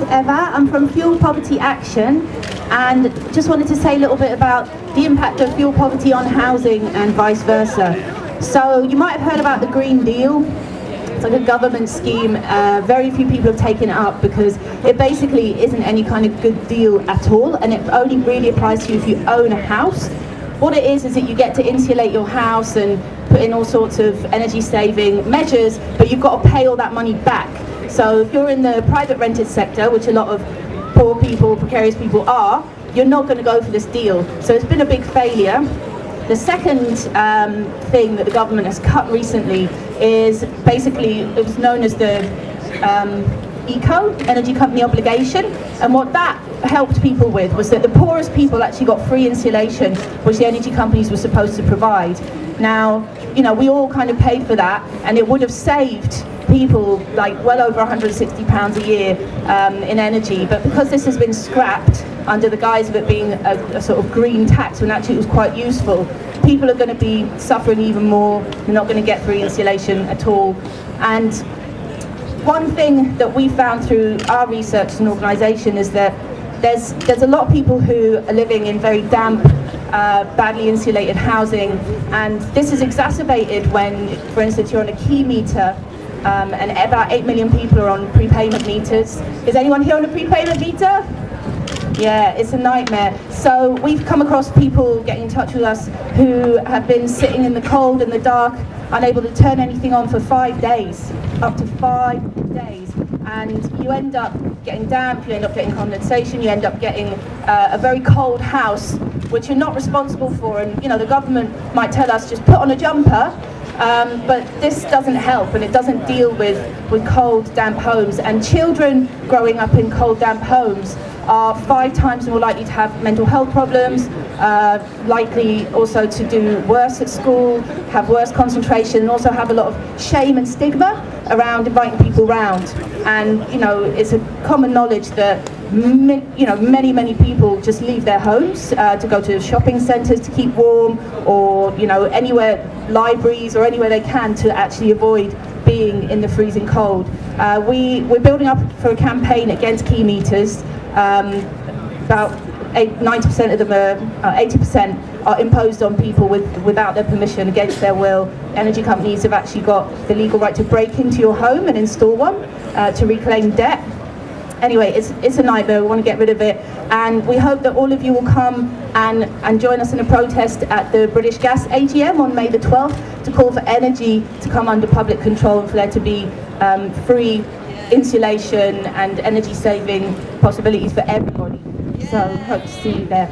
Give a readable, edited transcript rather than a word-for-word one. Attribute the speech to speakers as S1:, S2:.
S1: Eva. I'm from Fuel Poverty Action, and just wanted to say a little bit about the impact of fuel poverty on housing and vice versa. So you might have heard about the Green Deal. It's like a government scheme. Very few people have taken it up because it basically isn't any kind of good deal at all, and it only really applies to you if you own a house. What it is that you get to insulate your house and put in all sorts of energy saving measures, but you've got to pay all that money back. So if you're in the private rented sector, which a lot of poor people, precarious people are, you're not going to go for this deal. So it's been a big failure. The second thing that the government has cut recently is basically, it was known as the ECO, Energy Company Obligation, and what that helped people with was that the poorest people actually got free insulation, which the energy companies were supposed to provide. Now, you know, we all kind of paid for that, and it would have saved people like well over £160 a year in energy, but because this has been scrapped under the guise of it being a sort of green tax when actually it was quite useful, people are going to be suffering even more. They're not going to get free insulation at all. And one thing that we found through our research as an organisation is that there's a lot of people who are living in very damp, badly insulated housing, and this is exacerbated when, for instance, you're on a key meter, and about 8 million people are on prepayment meters. Is anyone here on a prepayment meter? Yeah, it's a nightmare. So we've come across people getting in touch with us who have been sitting in the cold and the dark, unable to turn anything on for 5 days, up to 5 days. And you end up getting damp, you end up getting condensation, you end up getting a very cold house, which you're not responsible for. And you know, the government might tell us just put on a jumper, but this doesn't help, and it doesn't deal with cold, damp homes. And children growing up in cold, damp homes are 5 times more likely to have mental health problems, likely also to do worse at school, have worse concentration, and also have a lot of shame and stigma around inviting people round. And you know, it's a common knowledge that many people just leave their homes to go to shopping centres to keep warm, or you know, anywhere, libraries or anywhere they can, to actually avoid being in the freezing cold. We're building up for a campaign against key meters. About 90% of them are, 80% are imposed on people without their permission, against their will. Energy companies have actually got the legal right to break into your home and install one to reclaim debt. Anyway, it's a nightmare. We want to get rid of it, and we hope that all of you will come and join us in a protest at the British Gas AGM on May the 12th to call for energy to come under public control and for there to be free insulation and energy saving possibilities for everybody. So hope to see you there.